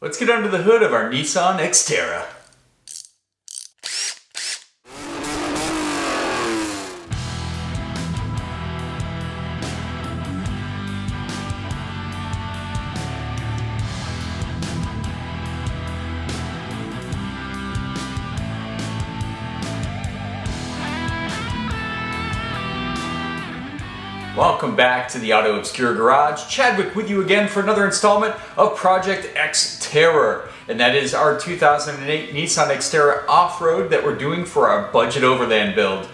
Let's get under the hood of our Nissan Xterra. Welcome back to the Auto Obscure Garage. Chadwick with you again for another installment of Project Xterra. And that is our 2008 Nissan Xterra off-road that we're doing for our budget overland build.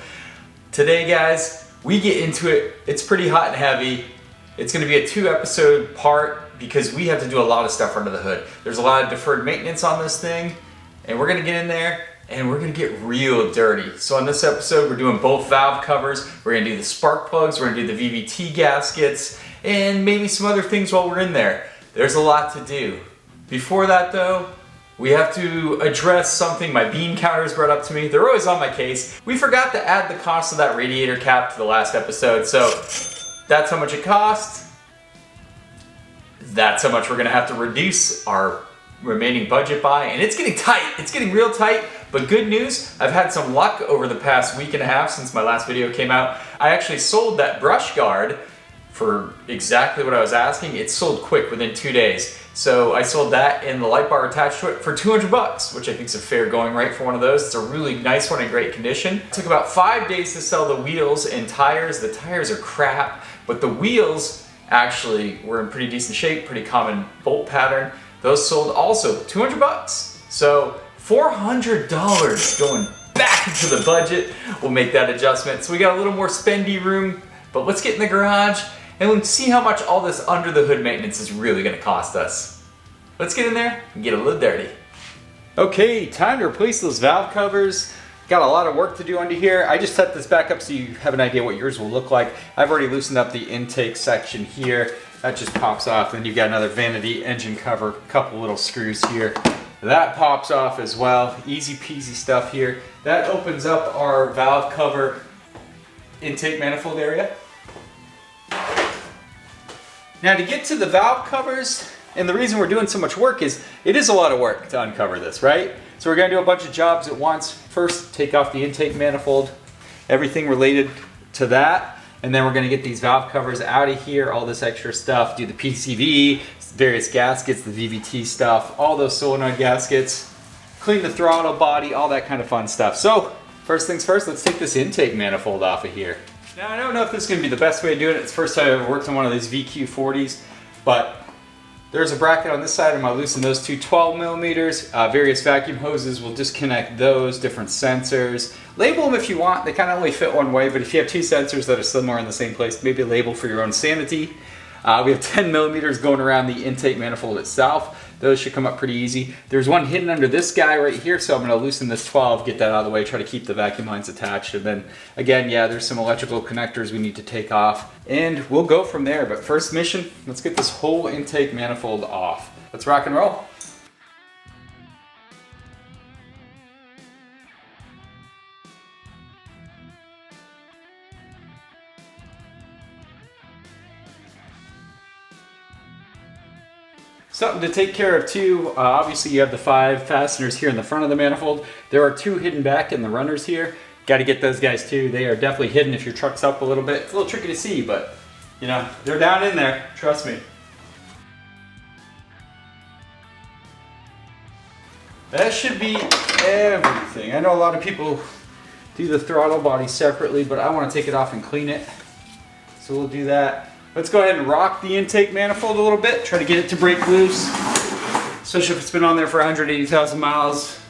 Today, guys, we get into it. It's pretty hot and heavy. It's going to be a 2-episode part because we have to do a lot of stuff under the hood. There's a lot of deferred maintenance on this thing, and we're going to get in there and we're gonna get real dirty. So on this episode, we're doing both valve covers, we're gonna do the spark plugs, we're gonna do the VVT gaskets, and maybe some other things while we're in there. There's a lot to do. Before that though, we have to address something my bean counters brought up to me. They're always on my case. We forgot to add the cost of that radiator cap to the last episode, so that's how much it cost. That's how much we're gonna have to reduce our remaining budget by, and it's getting tight. It's getting real tight, but good news, I've had some luck over the past week and a half since my last video came out. I actually sold that brush guard for exactly what I was asking. It sold quick within 2 days. So I sold that and the light bar attached to it for 200 bucks, which I think is a fair going rate for one of those. It's a really nice one in great condition. It took about 5 days to sell the wheels and tires. The tires are crap, but the wheels actually were in pretty decent shape, pretty common bolt pattern. Those sold also 200 bucks. So $400 going back into the budget. We'll make that adjustment. So we got a little more spendy room, but let's get in the garage and let's see how much all this under the hood maintenance is really gonna cost us. Let's get in there and get a little dirty. Okay, time to replace those valve covers. Got a lot of work to do under here. I just set this back up so you have an idea what yours will look like. I've already loosened up the intake section here. That just pops off, and you've got another vanity engine cover, a couple little screws here. That pops off as well. Easy peasy stuff here. That opens up our valve cover intake manifold area. Now to get to the valve covers, and the reason we're doing so much work is, it is a lot of work to uncover this, right? So we're gonna do a bunch of jobs at once. First, take off the intake manifold, everything related to that. And then we're gonna get these valve covers out of here, all this extra stuff, do the PCV, various gaskets, the VVT stuff, all those solenoid gaskets, clean the throttle body, all that kind of fun stuff. So, first things first, let's take this intake manifold off of here. Now, I don't know if this is gonna be the best way of doing it. It's the first time I've ever worked on one of these VQ40s, but there's a bracket on this side. I'm gonna loosen those two 12 millimeters. Various vacuum hoses will disconnect those, different sensors. Label them if you want. They kind of only fit one way, but if you have two sensors that are similar in the same place, maybe label for your own sanity. We have 10 millimeters going around the intake manifold itself. Those should come up pretty easy. There's one hidden under this guy right here, so I'm gonna loosen this 12, get that out of the way, try to keep the vacuum lines attached. And then again, yeah, there's some electrical connectors we need to take off, and we'll go from there. But first mission, let's get this whole intake manifold off. Let's rock and roll. Something to take care of too, obviously you have the 5 fasteners here in the front of the manifold. There are 2 hidden back in the runners here. Got to get those guys too. They are definitely hidden if your truck's up a little bit. It's a little tricky to see, but you know, they're down in there, trust me. That should be everything. I know a lot of people do the throttle body separately, but I want to take it off and clean it. So we'll do that. Let's go ahead and rock the intake manifold a little bit, try to get it to break loose, especially if it's been on there for 180,000 miles.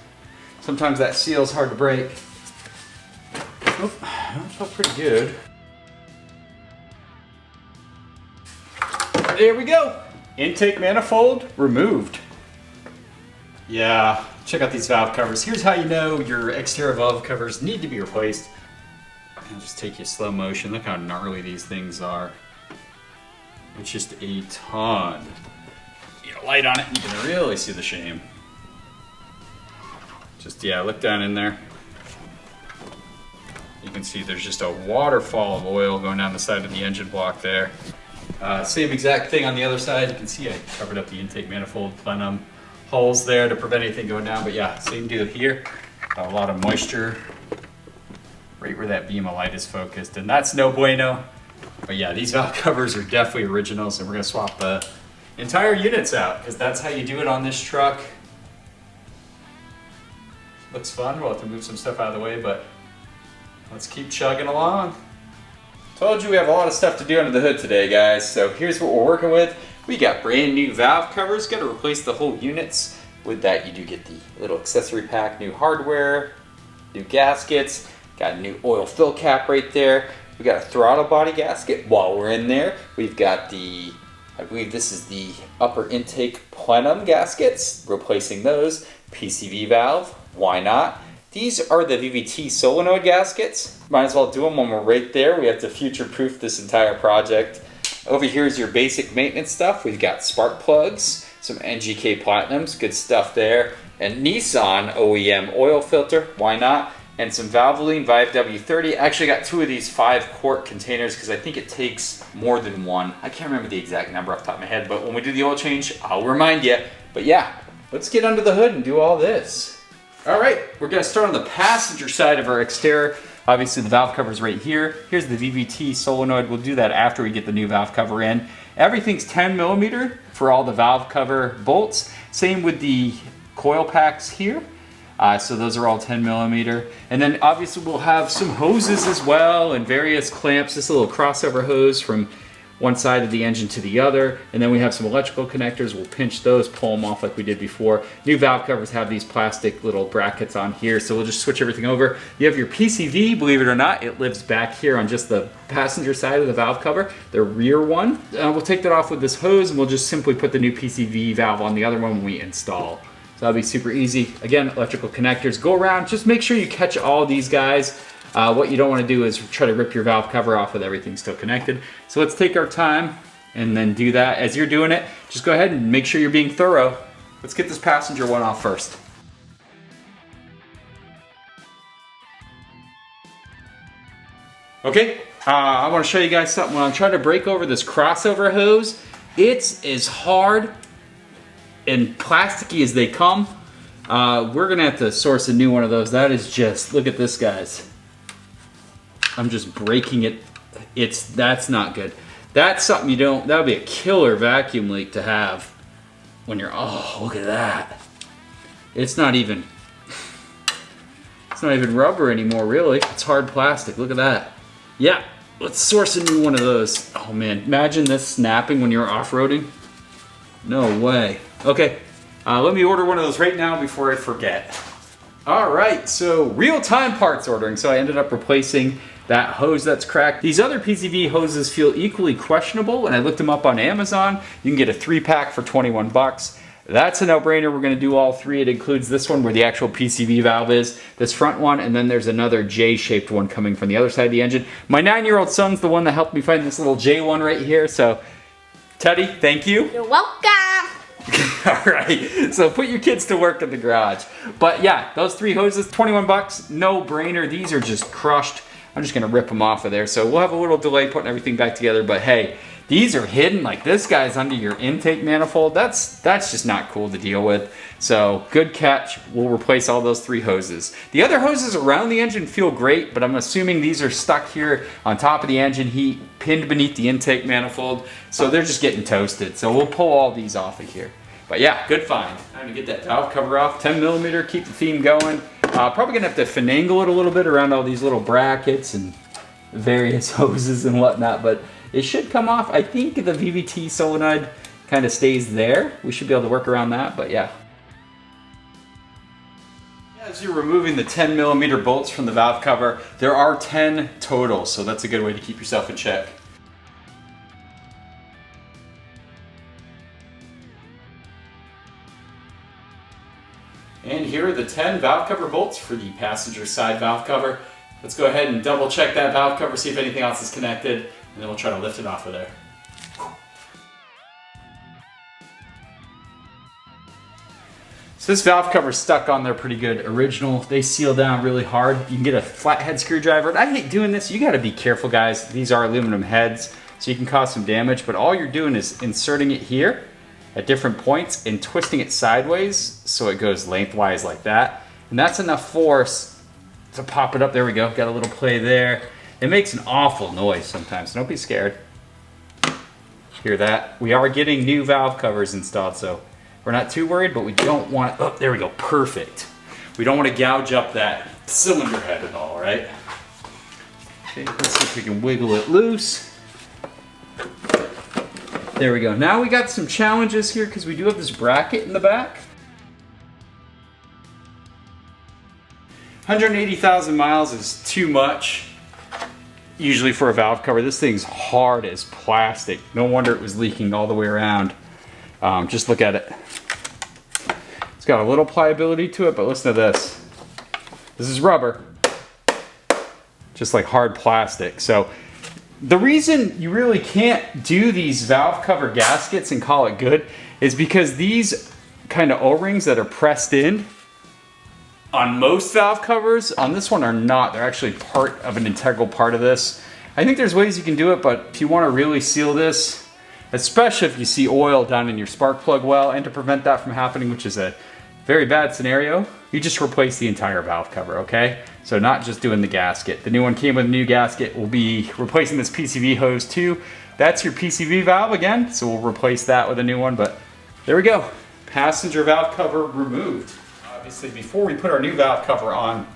Sometimes that seal's hard to break. Oh, that felt pretty good. There we go. Intake manifold removed. Yeah, check out these valve covers. Here's how you know your Xterra valve covers need to be replaced. I'll just take you slow motion. Look how gnarly these things are. It's just a ton. Get a light on it and you can really see the shame. Just, yeah, look down in there. You can see there's just a waterfall of oil going down the side of the engine block there. Same exact thing on the other side. You can see I covered up the intake manifold plenum, holes there to prevent anything going down. But yeah, same deal here. A lot of moisture right where that beam of light is focused, and that's no bueno. But yeah, these valve covers are definitely originals, and we're gonna swap the entire units out because that's how you do it on this truck. Looks fun. We'll have to move some stuff out of the way, but let's keep chugging along. Told you we have a lot of stuff to do under the hood today, guys. So here's what we're working with. We got brand new valve covers. Got to replace the whole units. With that, you do get the little accessory pack, new hardware, new gaskets, got a new oil fill cap right there. We got a throttle body gasket while we're in there. We've got the, I believe this is the upper intake plenum gaskets, replacing those. PCV valve, why not? These are the VVT solenoid gaskets. Might as well do them when we're right there. We have to future-proof this entire project. Over here is your basic maintenance stuff. We've got spark plugs, some NGK Platinums, good stuff there, and Nissan OEM oil filter, why not? And some Valvoline Vibe W30. I actually got 2 of these 5-quart containers because I think it takes more than one. I can't remember the exact number off the top of my head, but when we do the oil change, I'll remind you. But yeah, let's get under the hood and do all this. All right, we're gonna start on the passenger side of our Xterra. Obviously the valve cover's right here. Here's the VVT solenoid. We'll do that after we get the new valve cover in. Everything's 10 millimeter for all the valve cover bolts. Same with the coil packs here. So those are all 10 millimeter. And then obviously we'll have some hoses as well and various clamps. This little crossover hose from one side of the engine to the other. And then we have some electrical connectors. We'll pinch those, pull them off like we did before. New valve covers have these plastic little brackets on here. So we'll just switch everything over. You have your PCV, believe it or not, it lives back here on just the passenger side of the valve cover, the rear one. We'll take that off with this hose and we'll just simply put the new PCV valve on the other one when we install. So that'll be super easy. Again, electrical connectors go around. Just make sure you catch all these guys. What you don't want to do is try to rip your valve cover off with everything still connected. So let's take our time and then do that. As you're doing it, just go ahead and make sure you're being thorough. Let's get this passenger one off first. Okay, I want to show you guys something. When I'm trying to break over this crossover hose, it's as hard and plasticky as they come. We're gonna have to source a new one of those. That is just, look at this, guys. I'm just breaking it. That's not good. That's something you don't, that would be a killer vacuum leak to have when you're, oh, look at that. It's not even rubber anymore, really. It's hard plastic, look at that. Yeah, let's source a new one of those. Oh man, imagine this snapping when you're off-roading. No way. Okay, let me order one of those right now before I forget. All right, so real-time parts ordering. So I ended up replacing that hose that's cracked. These other PCV hoses feel equally questionable, and I looked them up on Amazon. You can get a 3-pack for 21 bucks. That's a no-brainer. We're gonna do all 3. It includes this one where the actual PCV valve is, this front one, and then there's another J-shaped one coming from the other side of the engine. My 9-year-old son's the one that helped me find this little J one right here, so Teddy, thank you. You're welcome. All right, so put your kids to work in the garage. But yeah, those 3 hoses, 21 bucks, no brainer. These are just crushed. I'm just gonna rip them off of there. So we'll have a little delay putting everything back together, but hey, these are hidden, like this guy's under your intake manifold. That's just not cool to deal with. So good catch, we'll replace all those 3 hoses. The other hoses around the engine feel great, but I'm assuming these are stuck here on top of the engine heat, pinned beneath the intake manifold, so they're just getting toasted. So we'll pull all these off of here. But yeah, good find. Time to get that valve cover off, 10 millimeter, keep the theme going. Probably gonna have to finagle it a little bit around all these little brackets and various hoses and whatnot, but it should come off. I think the VVT solenoid kind of stays there. We should be able to work around that, but yeah. As you're removing the 10 millimeter bolts from the valve cover, there are 10 total, so that's a good way to keep yourself in check. And here are the 10 valve cover bolts for the passenger side valve cover. Let's go ahead and double check that valve cover, see if anything else is connected, and then we'll try to lift it off of there. So this valve cover's stuck on there pretty good. Original, they seal down really hard. You can get a flathead screwdriver, and I hate doing this. You gotta be careful, guys. These are aluminum heads, so you can cause some damage, but all you're doing is inserting it here, at different points and twisting it sideways so it goes lengthwise like that. And that's enough force to pop it up. There we go, got a little play there. It makes an awful noise sometimes, so don't be scared. Hear that? We are getting new valve covers installed, so we're not too worried, but we don't want, oh, there we go, perfect. We don't want to gouge up that cylinder head at all, right? Okay, let's see if we can wiggle it loose. There we go. Now we got some challenges here because we do have this bracket in the back. 180,000 miles is too much, usually for a valve cover. This thing's hard as plastic. No wonder it was leaking all the way around. Just look at it. It's got a little pliability to it, but listen to this. This is rubber, just like hard plastic. So the reason you really can't do these valve cover gaskets and call it good is because these kind of O-rings that are pressed in on most valve covers, on this one are not. They're actually part of an integral part of this. I think there's ways you can do it, but if you want to really seal this, especially if you see oil down in your spark plug well, and to prevent that from happening, which is a very bad scenario, you just replace the entire valve cover, okay? So not just doing the gasket. The new one came with a new gasket. We'll be replacing this PCV hose too. That's your PCV valve again, so we'll replace that with a new one, but there we go. Passenger valve cover removed. Obviously, before we put our new valve cover on,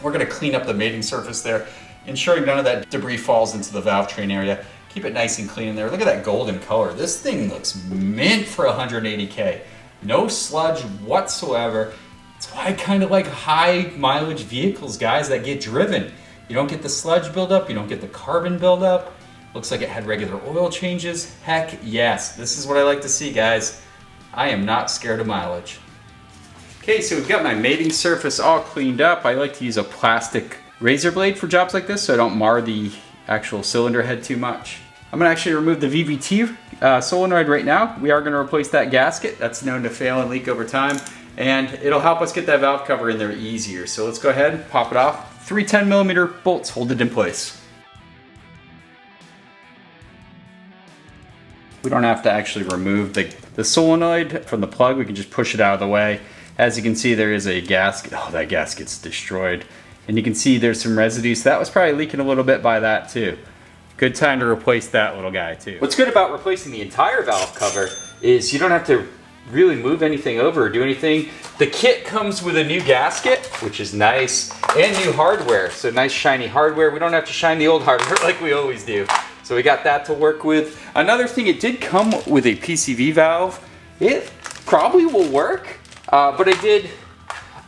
we're gonna clean up the mating surface there, ensuring none of that debris falls into the valve train area. Keep it nice and clean in there. Look at that golden color. This thing looks mint for 180K. No sludge whatsoever. That's why I kind of like high mileage vehicles, guys, that get driven. You don't get the sludge buildup, you don't get the carbon buildup. Looks like it had regular oil changes. Heck yes, this is what I like to see, guys. I am not scared of mileage. Okay, so we've got my mating surface all cleaned up. I like to use a plastic razor blade for jobs like this so I don't mar the actual cylinder head too much. I'm gonna actually remove the VVT solenoid right now. We are gonna replace that gasket. That's known to fail and leak over time, and it'll help us get that valve cover in there easier. So let's go ahead and pop it off. 3 10mm bolts hold it in place. We don't have to actually remove the solenoid from the plug. We can just push it out of the way. As you can see, there is a gasket. Oh, that gasket's destroyed. And you can see there's some residue, so that was probably leaking a little bit by that too. Good time to replace that little guy too. What's good about replacing the entire valve cover is you don't have to really move anything over or do anything. The kit comes with a new gasket, which is nice, and new hardware. So nice shiny hardware. We don't have to shine the old hardware like we always do. So we got that to work with. Another thing, it did come with a PCV valve. It probably will work, but I did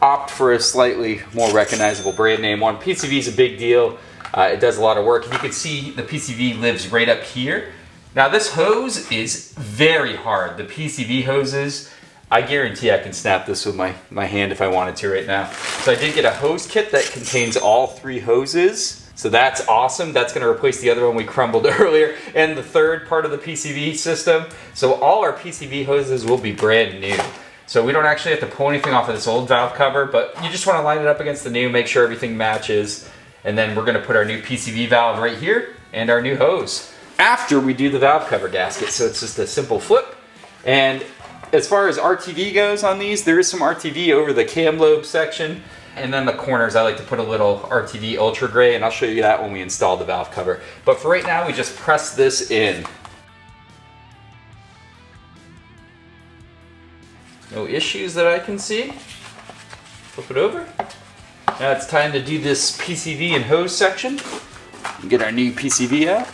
opt for a slightly more recognizable brand name one. PCV is a big deal. It does a lot of work. And you can see the PCV lives right up here. Now this hose is very hard. The PCV hoses, I guarantee I can snap this with my hand if I wanted to right now. So I did get a hose kit that contains all 3 hoses. So that's awesome. That's gonna replace the other one we crumbled earlier and the third part of the PCV system. So all our PCV hoses will be brand new. So we don't actually have to pull anything off of this old valve cover, but you just wanna line it up against the new, make sure everything matches. And then we're gonna put our new PCV valve right here and our new hose after we do the valve cover gasket. So it's just a simple flip. And as far as RTV goes on these, there is some RTV over the cam lobe section. And then the corners, I like to put a little RTV Ultra Gray, and I'll show you that when we install the valve cover. But for right now, we just press this in. No issues that I can see. Flip it over. Now it's time to do this PCV and hose section. Get our new PCV out.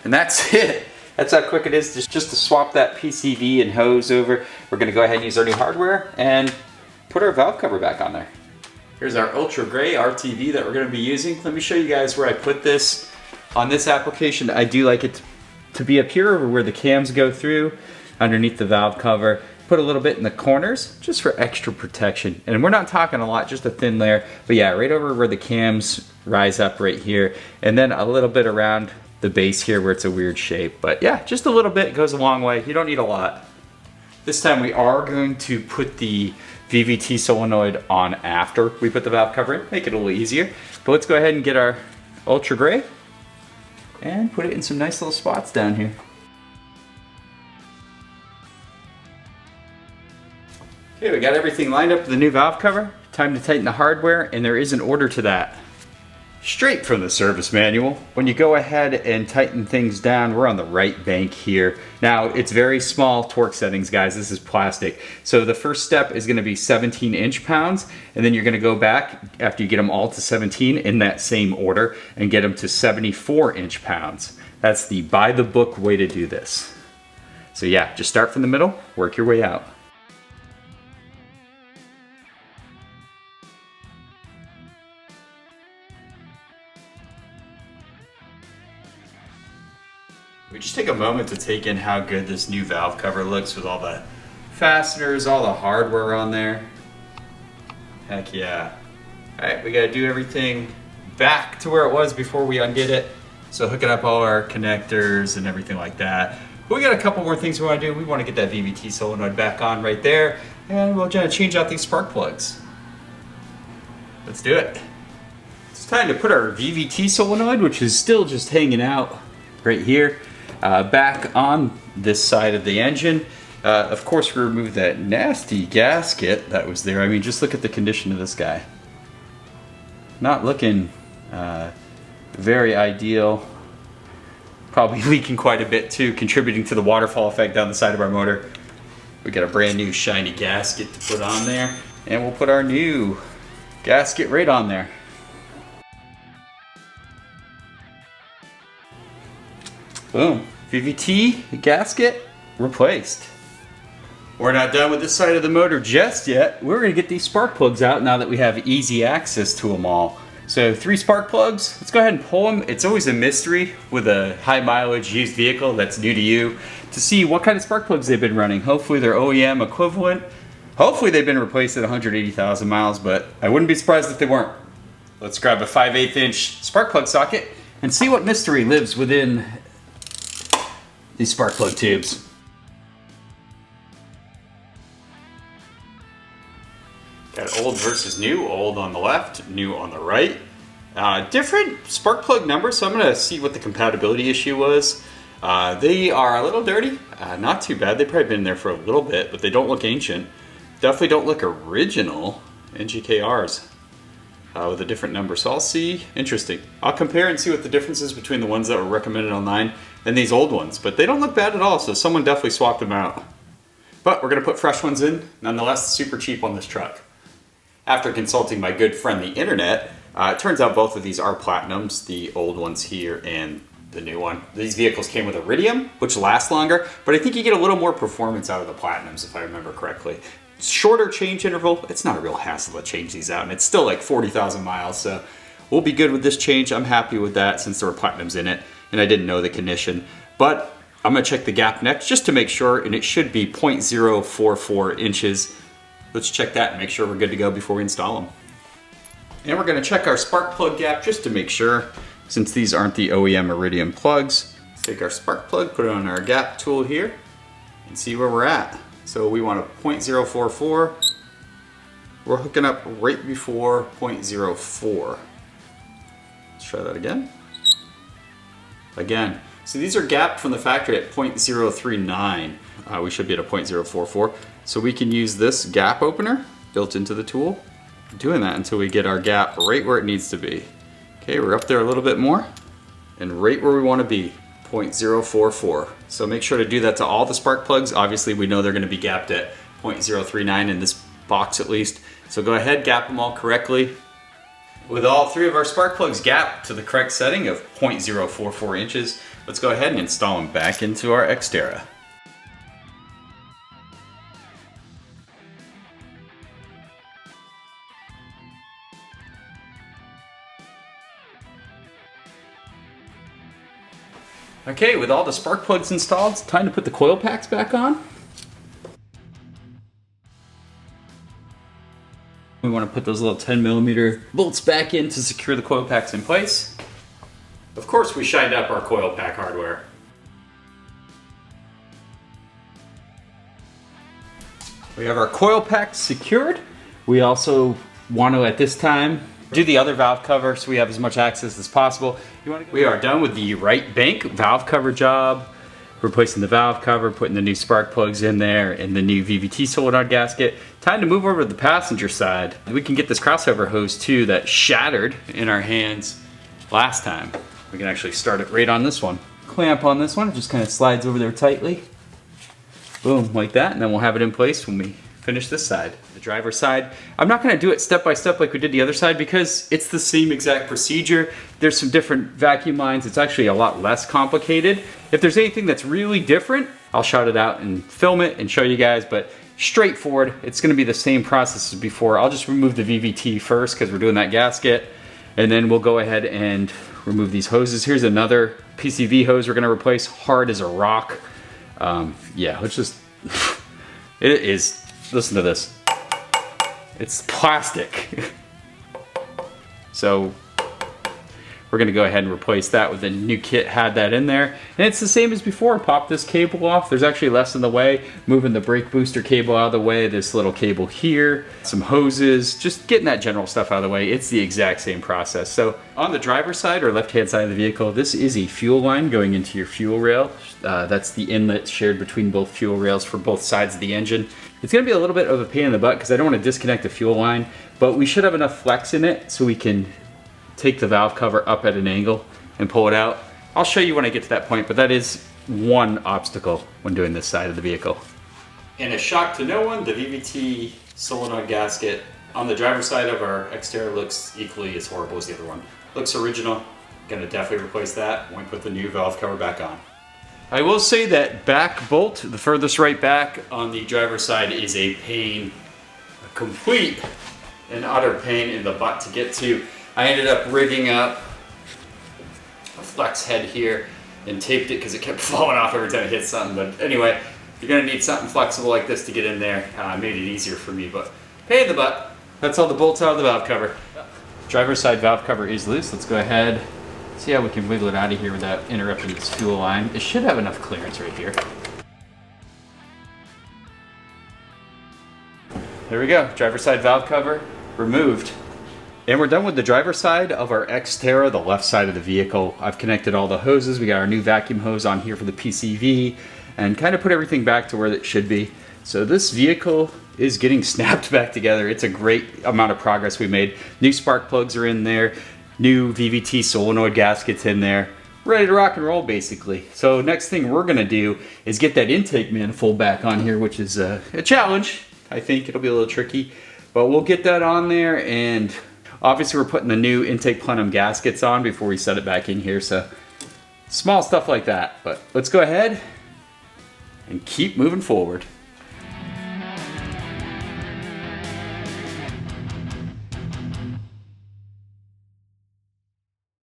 And that's it. That's how quick it is just to swap that PCV and hose over. We're gonna go ahead and use our new hardware and put our valve cover back on there. Here's our Ultra Gray RTV that we're gonna be using. Let me show you guys where I put this. On this application, I do like it to be up here where the cams go through, underneath the valve cover. put a little bit in the corners just for extra protection. And we're not talking a lot, just a thin layer. But yeah, right over where the cams rise up right here. And then a little bit around the base here where it's a weird shape. But yeah, just a little bit goes a long way. You don't need a lot. This time we are going to put the VVT solenoid on after we put the valve cover in, make it a little easier. But let's go ahead and get our ultra gray and put it in some nice little spots down here. Okay, we got everything lined up with the new valve cover. Time to tighten the hardware, and there is an order to that. Straight from the service manual. When you go ahead and tighten things down, we're on the right bank here. Now, it's very small torque settings, guys. This is plastic. So the first step is gonna be 17 inch-pounds, and then you're gonna go back after you get them all to 17 in that same order and get them to 74 inch-pounds. That's the by-the-book way to do this. So yeah, just start from the middle, work your way out. We just take a moment to take in how good this new valve cover looks with all the fasteners, all the hardware on there. Heck yeah. All right, we gotta do everything back to where it was before we undid it. So hooking up all our connectors and everything like that. But we got a couple more things we wanna do. We wanna get that VVT solenoid back on right there, and we'll change out these spark plugs. Let's do it. It's time to put our VVT solenoid, which is still just hanging out right here, back on this side of the engine. Of course, we removed that nasty gasket that was there. I mean, just look at the condition of this guy. Not looking very ideal. Probably leaking quite a bit too, contributing to the waterfall effect down the side of our motor. We got a brand new shiny gasket to put on there, and we'll put our new gasket right on there. Boom, VVT gasket replaced. We're not done with this side of the motor just yet. We're gonna get these spark plugs out now that we have easy access to them all. So 3 spark plugs, let's go ahead and pull them. It's always a mystery with a high mileage used vehicle that's new to you to see what kind of spark plugs they've been running. Hopefully they're OEM equivalent. Hopefully they've been replaced at 180,000 miles, but I wouldn't be surprised if they weren't. Let's grab a 5/8 inch spark plug socket and see what mystery lives within these spark plug tubes. Got old versus new, old on the left, new on the right. Different spark plug numbers, so I'm gonna see what the compatibility issue was. They are a little dirty, not too bad. They've probably been there for a little bit, but they don't look ancient. Definitely don't look original NGKRs with a different number. So I'll see, interesting. I'll compare and see what the difference is between the ones that were recommended online and these old ones, but they don't look bad at all, so someone definitely swapped them out. But we're gonna put fresh ones in, nonetheless, super cheap on this truck. After consulting my good friend the internet, it turns out both of these are platinums, the old ones here and the new one. These vehicles came with iridium, which lasts longer, but I think you get a little more performance out of the platinums if I remember correctly. Shorter change interval, it's not a real hassle to change these out, and it's still like 40,000 miles, so we'll be good with this change. I'm happy with that since there were platinums in it, and I didn't know the condition. But I'm gonna check the gap next just to make sure, and it should be 0.044 inches. Let's check that and make sure we're good to go before we install them. And we're gonna check our spark plug gap just to make sure, since these aren't the OEM iridium plugs. Let's take our spark plug, put it on our gap tool here, and see where we're at. So we want a 0.044. We're hooking up right before 0.04. Let's try that again. Again. So these are gapped from the factory at 0.039. We should be at a 0.044. So we can use this gap opener built into the tool. Doing that until we get our gap right where it needs to be. Okay, we're up there a little bit more and right where we want to be, 0.044. So make sure to do that to all the spark plugs. Obviously we know they're going to be gapped at 0.039 in this box at least. So go ahead, gap them all correctly. With all 3 of our spark plugs gapped to the correct setting of 0.044 inches, let's go ahead and install them back into our Xterra. Okay, with all the spark plugs installed, it's time to put the coil packs back on. to put those little 10mm bolts back in to secure the coil packs in place. Of course, we shined up our coil pack hardware. We have our coil packs secured. We also want to, at this time, do the other valve cover so we have as much access as possible. We are done with the right bank valve cover job, replacing the valve cover, putting the new spark plugs in there, and the new VVT solenoid gasket. Time to move over to the passenger side. We can get this crossover hose too that shattered in our hands last time. We can actually start it right on this one. Clamp on this one, it just kind of slides over there tightly. Boom, like that, and then we'll have it in place when we finish this side. The driver's side, I'm not gonna do it step by step like we did the other side because it's the same exact procedure. There's some different vacuum lines. It's actually a lot less complicated. If there's anything that's really different, I'll shout it out and film it and show you guys, but straightforward. It's gonna be the same process as before. I'll just remove the VVT first because we're doing that gasket, and then we'll go ahead and remove these hoses. Here's another PCV hose we're gonna replace, hard as a rock. Yeah, let's just, it is, listen to this. It's plastic. So we're gonna go ahead and replace that with the new kit, had that in there. And it's the same as before, pop this cable off. There's actually less in the way. Moving the brake booster cable out of the way, this little cable here, some hoses, just getting that general stuff out of the way. It's the exact same process. So on the driver's side or left-hand side of the vehicle, this is a fuel line going into your fuel rail. That's the inlet shared between both fuel rails for both sides of the engine. It's gonna be a little bit of a pain in the butt because I don't wanna disconnect the fuel line, but we should have enough flex in it so we can take the valve cover up at an angle and pull it out. I'll show you when I get to that point, but that is one obstacle when doing this side of the vehicle. And a shock to no one, the VVT solenoid gasket on the driver's side of our Xterra looks equally as horrible as the other one. Looks original, gonna definitely replace that when we put the new valve cover back on. I will say that back bolt, the furthest right back on the driver's side, is a pain, a complete and utter pain in the butt to get to. I ended up rigging up a flex head here and taped it because it kept falling off every time I hit something. But anyway, you're gonna need something flexible like this to get in there. Made it easier for me, but pain in the butt. That's all the bolts out of the valve cover. Driver's side valve cover is loose. Let's go ahead, see how we can wiggle it out of here without interrupting this fuel line. It should have enough clearance right here. There we go, driver's side valve cover removed. And we're done with the driver's side of our Xterra, the left side of the vehicle. I've connected all the hoses. We got our new vacuum hose on here for the PCV and kind of put everything back to where it should be. So this vehicle is getting snapped back together. It's a great amount of progress we made. New spark plugs are in there, new VVT solenoid gaskets in there. Ready to rock and roll basically. So next thing we're gonna do is get that intake manifold back on here, which is a challenge. I think it'll be a little tricky, but we'll get that on there, and obviously we're putting the new intake plenum gaskets on before we set it back in here, so small stuff like that. But let's go ahead and keep moving forward.